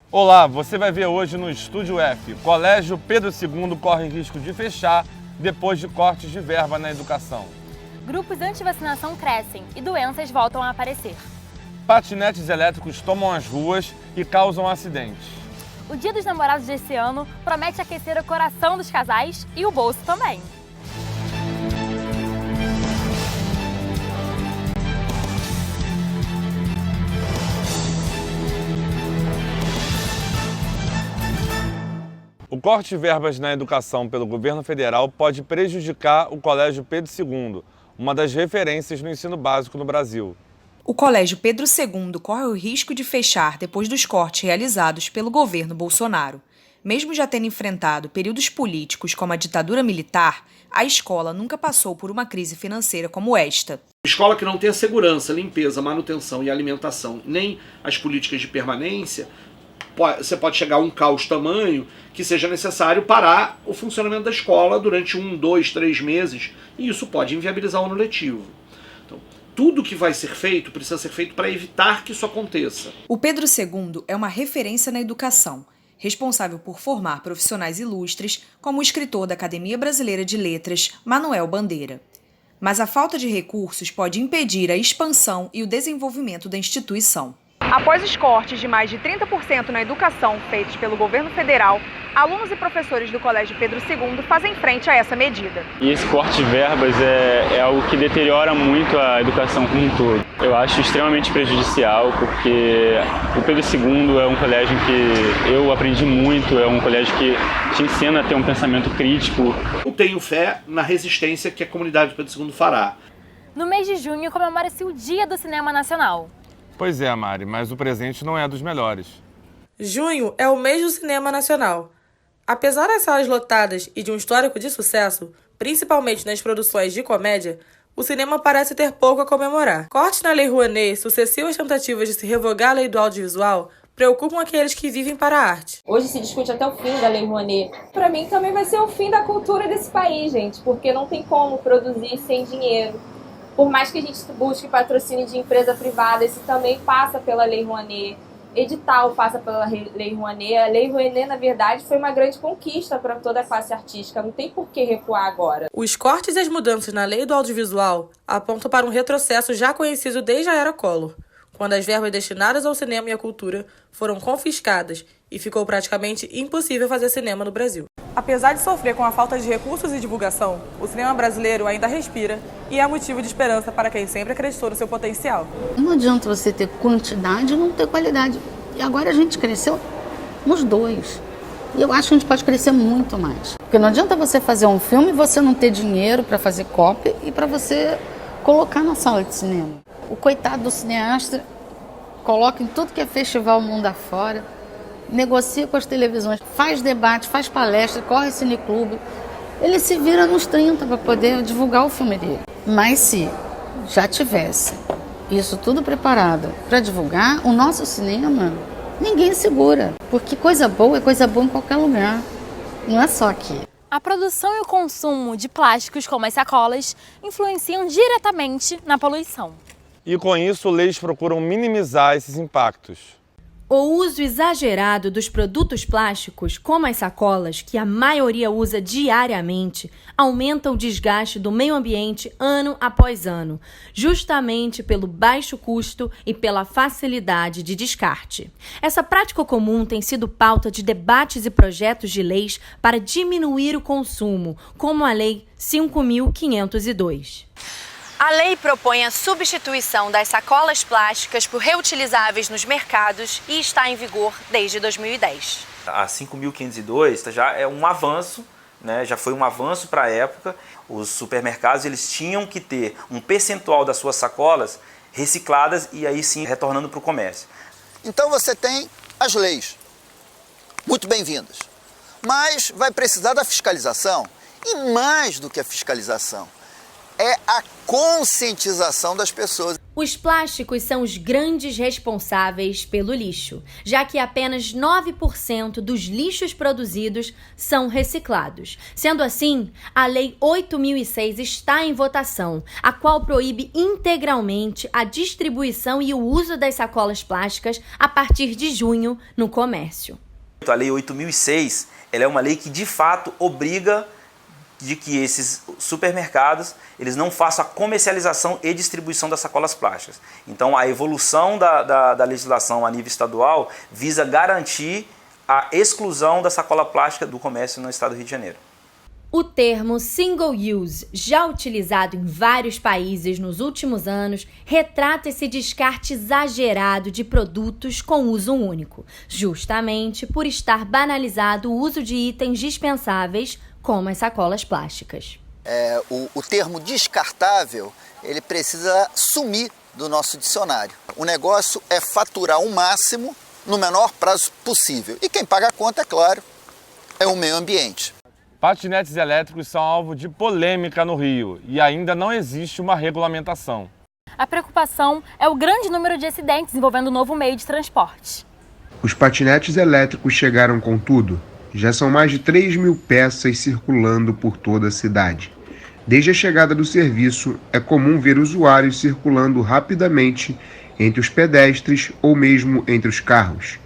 Olá, você vai ver hoje no Estúdio F. Colégio Pedro II corre risco de fechar depois de cortes de verba na educação. Grupos anti-vacinação crescem e doenças voltam a aparecer. Patinetes elétricos tomam as ruas e causam acidentes. O Dia dos Namorados desse ano promete aquecer o coração dos casais e o bolso também. O corte de verbas na educação pelo governo federal pode prejudicar o Colégio Pedro II, uma das referências no ensino básico no Brasil. O Colégio Pedro II corre o risco de fechar depois dos cortes realizados pelo governo Bolsonaro. Mesmo já tendo enfrentado períodos políticos como a ditadura militar, a escola nunca passou por uma crise financeira como esta. Escola que não tem a segurança, limpeza, manutenção e alimentação, nem as políticas de permanência, você pode chegar a um caos tamanho que seja necessário parar o funcionamento da escola durante 1, 2, 3 meses, e isso pode inviabilizar o ano letivo. Então, tudo que vai ser feito precisa ser feito para evitar que isso aconteça. O Pedro II é uma referência na educação, responsável por formar profissionais ilustres, como o escritor da Academia Brasileira de Letras, Manuel Bandeira. Mas a falta de recursos pode impedir a expansão e o desenvolvimento da instituição. Após os cortes de mais de 30% na educação feitos pelo governo federal, alunos e professores do Colégio Pedro II fazem frente a essa medida. E esse corte de verbas é algo que deteriora muito a educação como um todo. Eu acho extremamente prejudicial, porque o Pedro II é um colégio em que eu aprendi muito, é um colégio que te ensina a ter um pensamento crítico. Eu tenho fé na resistência que a comunidade do Pedro II fará. No mês de junho comemora-se o Dia do Cinema Nacional. Pois é, Mari, mas o presente não é dos melhores. Junho é o mês do cinema nacional. Apesar das salas lotadas e de um histórico de sucesso, principalmente nas produções de comédia, o cinema parece ter pouco a comemorar. Cortes na Lei Rouanet e sucessivas tentativas de se revogar a lei do audiovisual preocupam aqueles que vivem para a arte. Hoje se discute até o fim da Lei Rouanet. Para mim também vai ser o fim da cultura desse país, gente, porque não tem como produzir sem dinheiro. Por mais que a gente busque patrocínio de empresa privada, isso também passa pela Lei Rouanet. Edital passa pela Lei Rouanet. A Lei Rouanet, na verdade, foi uma grande conquista para toda a classe artística. Não tem por que recuar agora. Os cortes e as mudanças na lei do audiovisual apontam para um retrocesso já conhecido desde a era Collor, quando as verbas destinadas ao cinema e à cultura foram confiscadas e ficou praticamente impossível fazer cinema no Brasil. Apesar de sofrer com a falta de recursos e divulgação, o cinema brasileiro ainda respira e é motivo de esperança para quem sempre acreditou no seu potencial. Não adianta você ter quantidade e não ter qualidade. E agora a gente cresceu nos dois. E eu acho que a gente pode crescer muito mais. Porque não adianta você fazer um filme e você não ter dinheiro para fazer cópia e para você colocar na sala de cinema. O coitado do cineasta coloca em tudo que é festival mundo afora, negocia com as televisões, faz debate, faz palestra, corre cineclube. Ele se vira nos 30 para poder divulgar o filme dele. Mas se já tivesse isso tudo preparado para divulgar, o nosso cinema, ninguém segura. Porque coisa boa é coisa boa em qualquer lugar, não é só aqui. A produção e o consumo de plásticos como as sacolas influenciam diretamente na poluição. E com isso, leis procuram minimizar esses impactos. O uso exagerado dos produtos plásticos, como as sacolas, que a maioria usa diariamente, aumenta o desgaste do meio ambiente ano após ano, justamente pelo baixo custo e pela facilidade de descarte. Essa prática comum tem sido pauta de debates e projetos de leis para diminuir o consumo, como a Lei 5.502. A lei propõe a substituição das sacolas plásticas por reutilizáveis nos mercados e está em vigor desde 2010. A 5.502 já é um avanço, né? Já foi um avanço para a época. Os supermercados eles tinham que ter um percentual das suas sacolas recicladas e aí sim retornando para o comércio. Então você tem as leis, muito bem-vindas, mas vai precisar da fiscalização e mais do que a fiscalização. É a conscientização das pessoas. Os plásticos são os grandes responsáveis pelo lixo, já que apenas 9% dos lixos produzidos são reciclados. Sendo assim, a Lei 8.006 está em votação, a qual proíbe integralmente a distribuição e o uso das sacolas plásticas a partir de junho no comércio. A Lei 8.006 ela é uma lei que de fato obriga de que esses supermercados eles não façam a comercialização e distribuição das sacolas plásticas. Então a evolução da legislação a nível estadual visa garantir a exclusão da sacola plástica do comércio no estado do Rio de Janeiro. O termo single use, já utilizado em vários países nos últimos anos, retrata esse descarte exagerado de produtos com uso único, justamente por estar banalizado o uso de itens dispensáveis como as sacolas plásticas. O termo descartável, ele precisa sumir do nosso dicionário. O negócio é faturar o máximo no menor prazo possível. E quem paga a conta, é claro, é o meio ambiente. Patinetes elétricos são alvo de polêmica no Rio e ainda não existe uma regulamentação. A preocupação é o grande número de acidentes envolvendo o novo meio de transporte. Os patinetes elétricos chegaram com tudo. Já são mais de 3.000 peças circulando por toda a cidade. Desde a chegada do serviço, é comum ver usuários circulando rapidamente entre os pedestres ou mesmo entre os carros.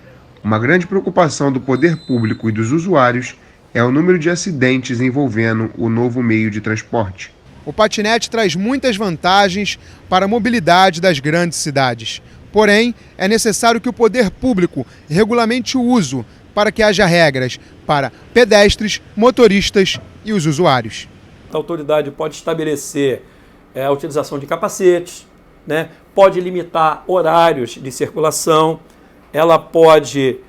Uma grande preocupação do poder público e dos usuários é o número de acidentes envolvendo o novo meio de transporte. O patinete traz muitas vantagens para a mobilidade das grandes cidades. Porém, é necessário que o poder público regulamente o uso para que haja regras para pedestres, motoristas e os usuários. A autoridade pode estabelecer a utilização de capacetes, pode limitar horários de circulação, ela pode,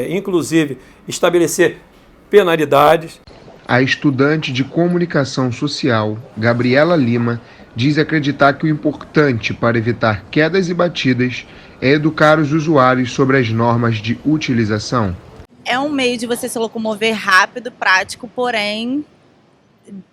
inclusive, estabelecer penalidades. A estudante de comunicação social, Gabriela Lima, diz acreditar que o importante para evitar quedas e batidas é educar os usuários sobre as normas de utilização. É um meio de você se locomover rápido, prático, porém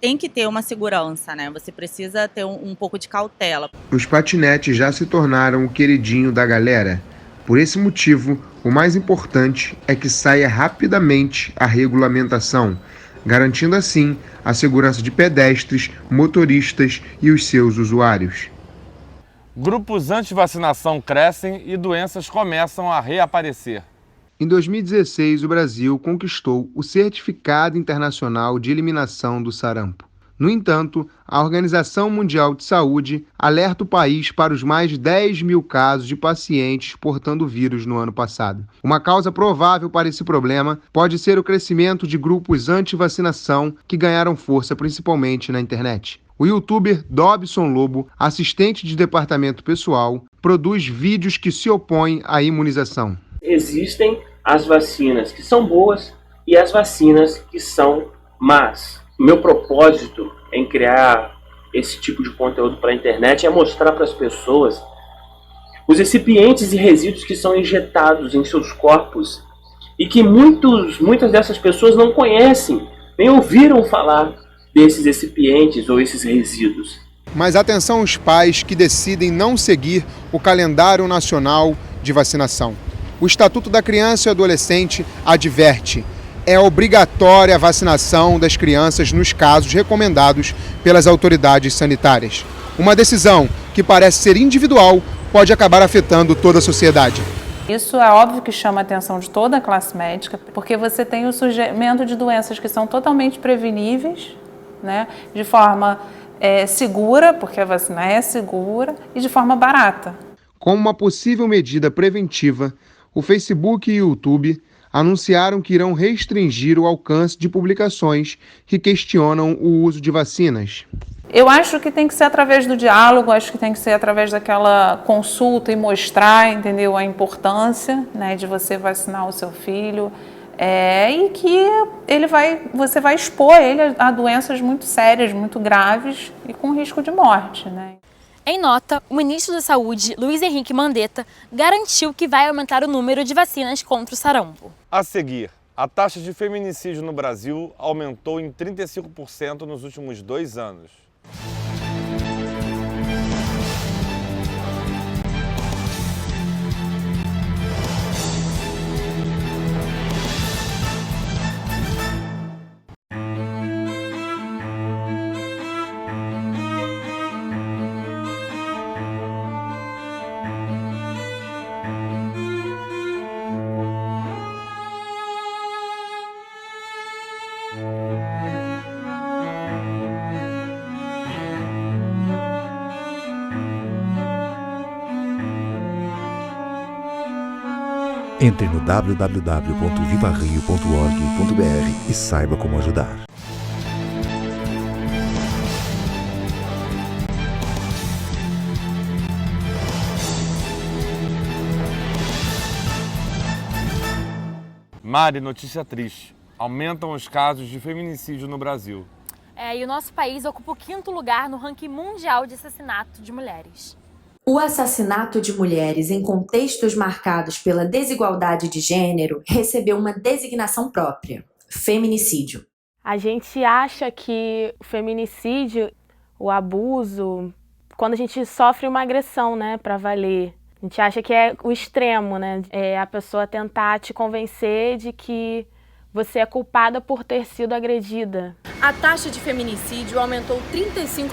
tem que ter uma segurança, Você precisa ter um pouco de cautela. Os patinetes já se tornaram o queridinho da galera. Por esse motivo, o mais importante é que saia rapidamente a regulamentação, garantindo assim a segurança de pedestres, motoristas e os seus usuários. Grupos anti-vacinação crescem e doenças começam a reaparecer. Em 2016, o Brasil conquistou o Certificado Internacional de Eliminação do Sarampo. No entanto, a Organização Mundial de Saúde alerta o país para os mais de 10.000 casos de pacientes portando o vírus no ano passado. Uma causa provável para esse problema pode ser o crescimento de grupos anti-vacinação que ganharam força principalmente na internet. O youtuber Dobson Lobo, assistente de departamento pessoal, produz vídeos que se opõem à imunização. Existem as vacinas que são boas e as vacinas que são más. O meu propósito em criar esse tipo de conteúdo para a internet é mostrar para as pessoas os recipientes e resíduos que são injetados em seus corpos e que muitas dessas pessoas não conhecem, nem ouviram falar desses recipientes ou esses resíduos. Mas atenção aos pais que decidem não seguir o calendário nacional de vacinação. O Estatuto da Criança e Adolescente adverte: é obrigatória a vacinação das crianças nos casos recomendados pelas autoridades sanitárias. Uma decisão que parece ser individual pode acabar afetando toda a sociedade. Isso é óbvio que chama a atenção de toda a classe médica, porque você tem o surgimento de doenças que são totalmente preveníveis, de forma segura, porque a vacina é segura, e de forma barata. Como uma possível medida preventiva, o Facebook e o YouTube anunciaram que irão restringir o alcance de publicações que questionam o uso de vacinas. Eu acho que tem que ser através do diálogo, acho que tem que ser através daquela consulta e mostrar, entendeu, a importância, de você vacinar o seu filho, e que você vai expor ele a doenças muito sérias, muito graves e com risco de morte, Em nota, o ministro da Saúde, Luiz Henrique Mandetta, garantiu que vai aumentar o número de vacinas contra o sarampo. A seguir, a taxa de feminicídio no Brasil aumentou em 35% nos últimos 2 anos. Entre no www.vivario.org.br e saiba como ajudar. Mari, notícia triste. Aumentam os casos de feminicídio no Brasil. E o nosso país ocupa o 5º lugar no ranking mundial de assassinato de mulheres. O assassinato de mulheres em contextos marcados pela desigualdade de gênero recebeu uma designação própria: feminicídio. A gente acha que o feminicídio, o abuso, quando a gente sofre uma agressão, né, para valer, a gente acha que é o extremo, né? É a pessoa tentar te convencer de que você é culpada por ter sido agredida. A taxa de feminicídio aumentou 35%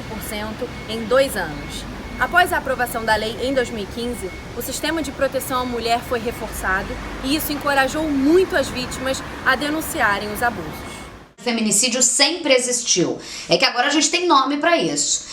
em 2 anos. Após a aprovação da lei em 2015, o sistema de proteção à mulher foi reforçado e isso encorajou muito as vítimas a denunciarem os abusos. O feminicídio sempre existiu. É que agora a gente tem nome para isso.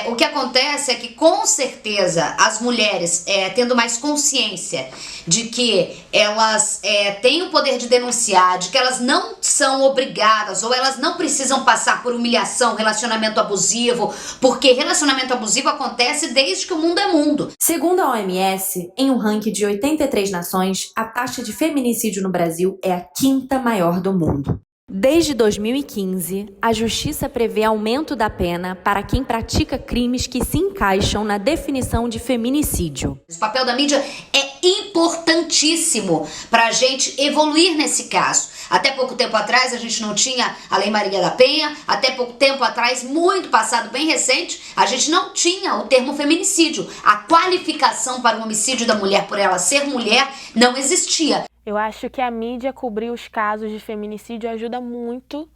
O que acontece é que, com certeza, as mulheres tendo mais consciência de que elas têm o poder de denunciar, de que elas não são obrigadas ou elas não precisam passar por humilhação, relacionamento abusivo, porque relacionamento abusivo acontece desde que o mundo é mundo. Segundo a OMS, em um ranking de 83 nações, a taxa de feminicídio no Brasil é a 5ª maior do mundo. Desde 2015, a Justiça prevê aumento da pena para quem pratica crimes que se encaixam na definição de feminicídio. O papel da mídia é importantíssimo para a gente evoluir nesse caso. Até pouco tempo atrás a gente não tinha a Lei Maria da Penha, até pouco tempo atrás, muito passado, bem recente, a gente não tinha o termo feminicídio. A qualificação para o homicídio da mulher por ela ser mulher não existia. Eu acho que a mídia cobrir os casos de feminicídio ajuda muito,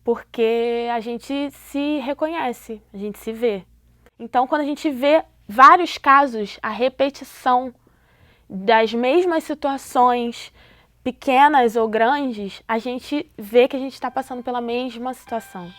porque a gente se reconhece, a gente se vê. Então, quando a gente vê vários casos, a repetição das mesmas situações, pequenas ou grandes, a gente vê que a gente está passando pela mesma situação.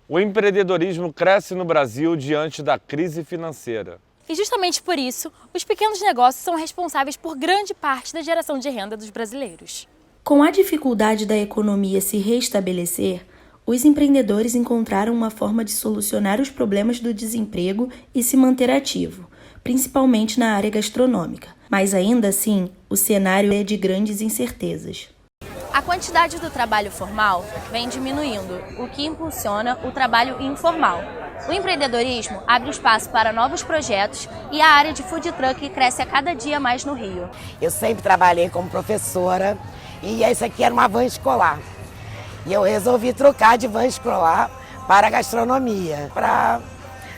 O empreendedorismo cresce no Brasil diante da crise financeira. E justamente por isso, os pequenos negócios são responsáveis por grande parte da geração de renda dos brasileiros. Com a dificuldade da economia se restabelecer, os empreendedores encontraram uma forma de solucionar os problemas do desemprego e se manter ativo, principalmente na área gastronômica. Mas ainda assim, o cenário é de grandes incertezas. A quantidade do trabalho formal vem diminuindo, o que impulsiona o trabalho informal. O empreendedorismo abre espaço para novos projetos e a área de food truck cresce a cada dia mais no Rio. Eu sempre trabalhei como professora e essa aqui era uma van escolar. E eu resolvi trocar de van escolar para a gastronomia, para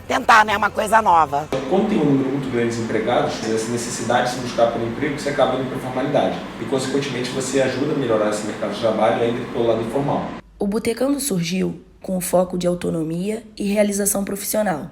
tentar, uma coisa nova. Quando tem um número muito grande de desempregados, essa necessidade de se buscar por emprego, você acaba indo para a formalidade. E, consequentemente, você ajuda a melhorar esse mercado de trabalho ainda pelo lado informal. O Botecando surgiu com o foco de autonomia e realização profissional.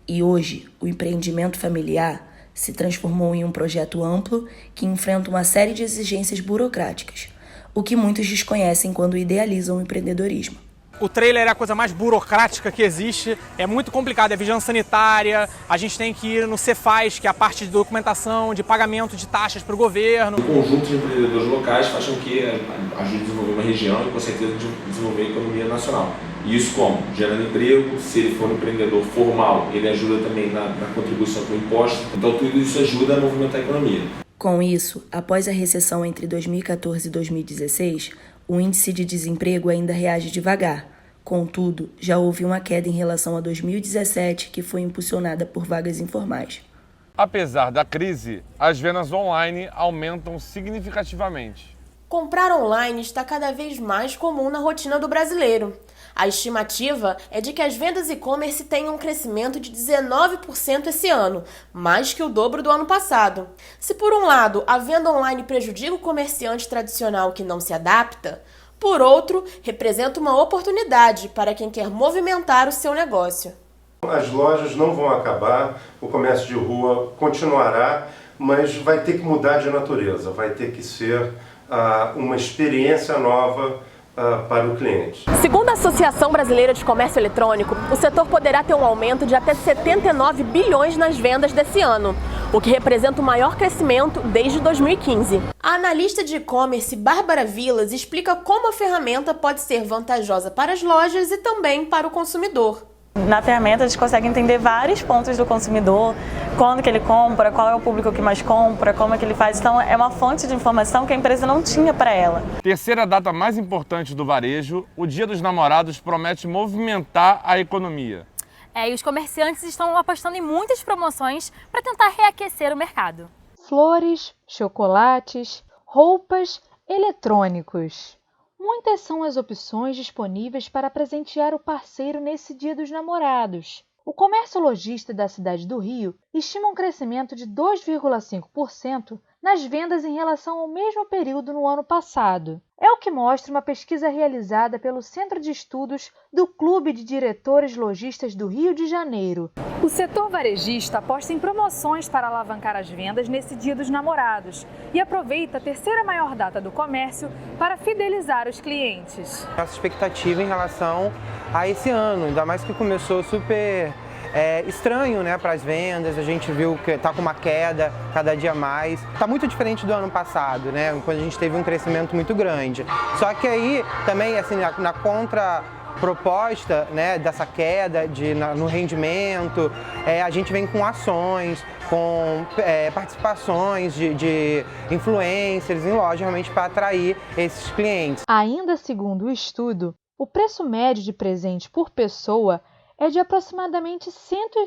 E hoje, o empreendimento familiar se transformou em um projeto amplo que enfrenta uma série de exigências burocráticas, o que muitos desconhecem quando idealizam o empreendedorismo. O trailer é a coisa mais burocrática que existe, é muito complicado, é vigilância sanitária, a gente tem que ir no Cefaz, que é a parte de documentação, de pagamento de taxas para o governo. O conjunto de empreendedores locais faz com que ajude a desenvolver uma região e, com certeza, desenvolver a economia nacional. E isso como? Gerando emprego, se ele for um empreendedor formal, ele ajuda também na contribuição com o imposto, então tudo isso ajuda a movimentar a economia. Com isso, após a recessão entre 2014 e 2016, o índice de desemprego ainda reage devagar. Contudo, já houve uma queda em relação a 2017, que foi impulsionada por vagas informais. Apesar da crise, as vendas online aumentam significativamente. Comprar online está cada vez mais comum na rotina do brasileiro. A estimativa é de que as vendas e-commerce tenham um crescimento de 19% esse ano, mais que o dobro do ano passado. Se por um lado a venda online prejudica o comerciante tradicional que não se adapta, por outro, representa uma oportunidade para quem quer movimentar o seu negócio. As lojas não vão acabar, o comércio de rua continuará, mas vai ter que mudar de natureza, vai ter que ser uma experiência nova para o cliente. Segundo a Associação Brasileira de Comércio Eletrônico, o setor poderá ter um aumento de até 79 bilhões nas vendas desse ano, o que representa o maior crescimento desde 2015. A analista de e-commerce Bárbara Vilas explica como a ferramenta pode ser vantajosa para as lojas e também para o consumidor. Na ferramenta a gente consegue entender vários pontos do consumidor, quando que ele compra, qual é o público que mais compra, como é que ele faz. Então é uma fonte de informação que a empresa não tinha para ela. Terceira data mais importante do varejo, o Dia dos Namorados promete movimentar a economia. E os comerciantes estão apostando em muitas promoções para tentar reaquecer o mercado. Flores, chocolates, roupas, eletrônicos. Muitas são as opções disponíveis para presentear o parceiro nesse Dia dos Namorados. O comércio lojista da cidade do Rio estima um crescimento de 2,5% nas vendas em relação ao mesmo período no ano passado. É o que mostra uma pesquisa realizada pelo Centro de Estudos do Clube de Diretores Lojistas do Rio de Janeiro. O setor varejista aposta em promoções para alavancar as vendas nesse Dia dos Namorados e aproveita a terceira maior data do comércio para fidelizar os clientes. Nossa expectativa em relação a esse ano, ainda mais que começou super estranho, né, para as vendas. A gente viu que está com uma queda cada dia mais. Está muito diferente do ano passado, né, quando a gente teve um crescimento muito grande. Só que aí também, assim, na contraproposta, né, dessa queda no rendimento, a gente vem com ações, com participações de influencers em loja, realmente para atrair esses clientes. Ainda segundo o estudo, o preço médio de presente por pessoa é de aproximadamente R$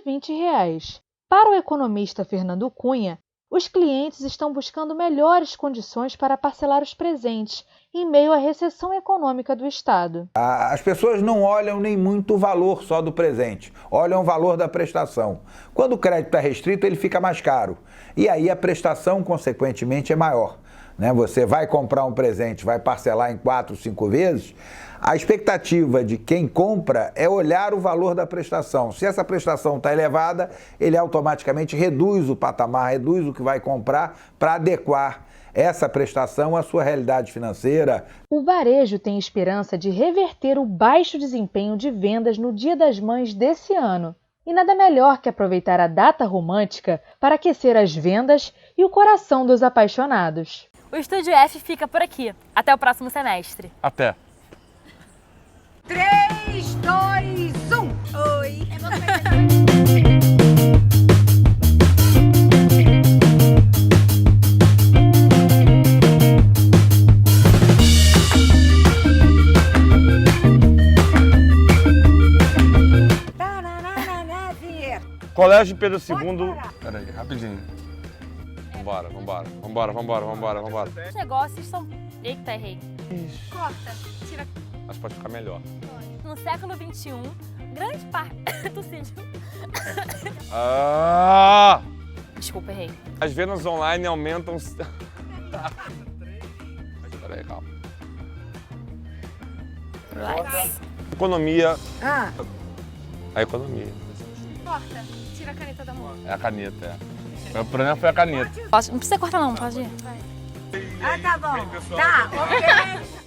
120. Para o economista Fernando Cunha, os clientes estão buscando melhores condições para parcelar os presentes em meio à recessão econômica do Estado. As pessoas não olham nem muito o valor só do presente, olham o valor da prestação. Quando o crédito é restrito, ele fica mais caro. E aí a prestação, consequentemente, é maior. Você vai comprar um presente, vai parcelar em 4, 5 vezes, a expectativa de quem compra é olhar o valor da prestação. Se essa prestação está elevada, ele automaticamente reduz o patamar, reduz o que vai comprar para adequar essa prestação à sua realidade financeira. O varejo tem esperança de reverter o baixo desempenho de vendas no Dia das Mães desse ano. E nada melhor que aproveitar a data romântica para aquecer as vendas e o coração dos apaixonados. O Estúdio F fica por aqui. Até o próximo semestre. Até. 3, 2, 1. Oi. Colégio Pedro II... Peraí, rapidinho. Vambora. Os negócios são... Eita, errei. Corta, tira. Mas pode ficar melhor. No século XXI, grande parte... Desculpa, errei. As vendas online aumentam... Peraí, calma. Economia... A economia. Corta, tira a caneta da mão. É a caneta, O problema foi a caneta. Não precisa cortar não, pode ir. Ah, tá bom. Tá, ok.